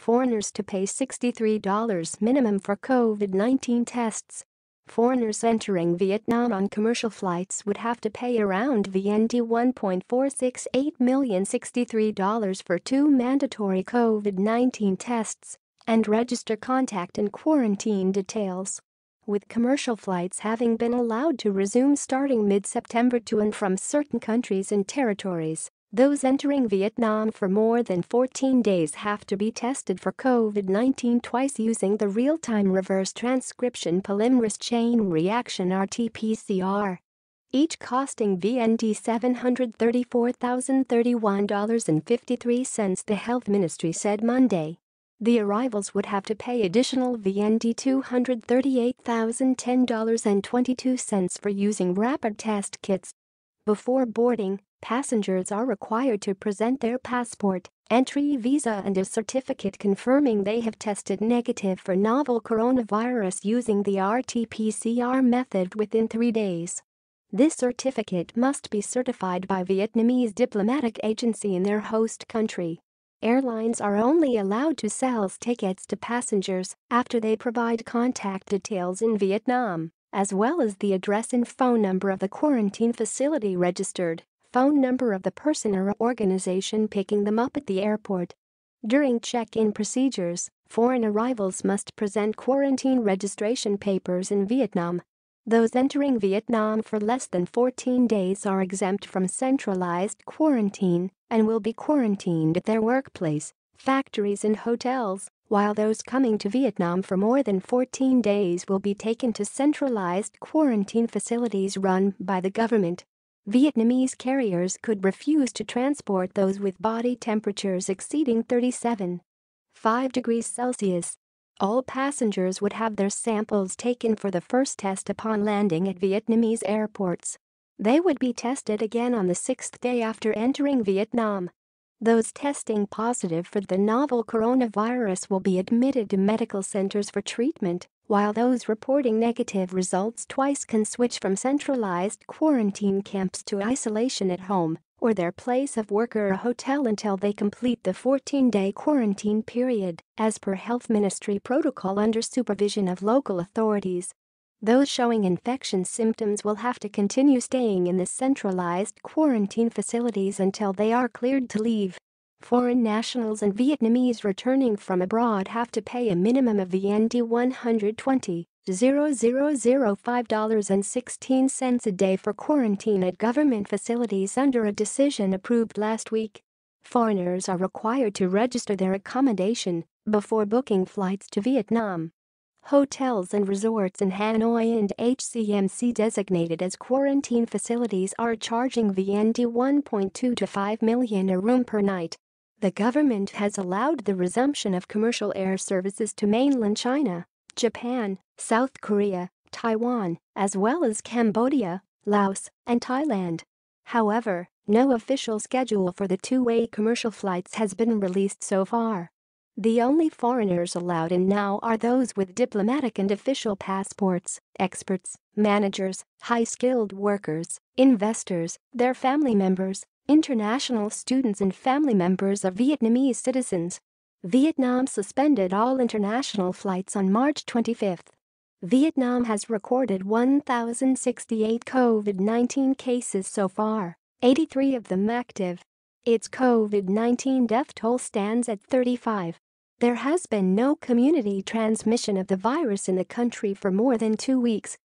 Foreigners to pay $63 minimum for COVID-19 tests. Foreigners entering Vietnam on commercial flights would have to pay around VND $1.468 million $63 for 2 mandatory COVID-19 tests and register contact and quarantine details. With commercial flights having been allowed to resume starting mid-September to and from certain countries and territories, those entering Vietnam for more than 14 days have to be tested for COVID-19 twice using the real-time reverse transcription polymerase chain reaction RT-PCR. Each costing VND $734,031.53, the Health Ministry said Monday. The arrivals would have to pay additional VND $238,010.22 for using rapid test kits. Before boarding, passengers are required to present their passport, entry visa and a certificate confirming they have tested negative for novel coronavirus using the RT-PCR method within 3 days. This certificate must be certified by Vietnamese diplomatic agency in their host country. Airlines are only allowed to sell tickets to passengers after they provide contact details in Vietnam, as well as the address and phone number of the quarantine facility registered, phone number of the person or organization picking them up at the airport. During check-in procedures, foreign arrivals must present quarantine registration papers in Vietnam. Those entering Vietnam for less than 14 days are exempt from centralized quarantine and will be quarantined at their workplace, factories and hotels, while those coming to Vietnam for more than 14 days will be taken to centralized quarantine facilities run by the government. Vietnamese carriers could refuse to transport those with body temperatures exceeding 37.5 degrees Celsius. All passengers would have their samples taken for the first test upon landing at Vietnamese airports. They would be tested again on the 6th day after entering Vietnam. Those testing positive for the novel coronavirus will be admitted to medical centers for treatment, while those reporting negative results twice can switch from centralized quarantine camps to isolation at home or their place of work or a hotel until they complete the 14-day quarantine period, as per Health Ministry protocol under supervision of local authorities. Those showing infection symptoms will have to continue staying in the centralized quarantine facilities until they are cleared to leave. Foreign nationals and Vietnamese returning from abroad have to pay a minimum of VND $120,005.16 a day for quarantine at government facilities under a decision approved last week. Foreigners are required to register their accommodation before booking flights to Vietnam. Hotels and resorts in Hanoi and HCMC designated as quarantine facilities are charging VND 1.2 to 5 million a room per night. The government has allowed the resumption of commercial air services to mainland China, Japan, South Korea, Taiwan, as well as Cambodia, Laos, and Thailand. However, no official schedule for the two-way commercial flights has been released so far. The only foreigners allowed in now are those with diplomatic and official passports, experts, managers, high-skilled workers, investors, their family members, international students and family members of Vietnamese citizens. Vietnam suspended all international flights on March 25. Vietnam has recorded 1,068 COVID-19 cases so far, 83 of them active. Its COVID-19 death toll stands at 35. There has been no community transmission of the virus in the country for more than 2 weeks.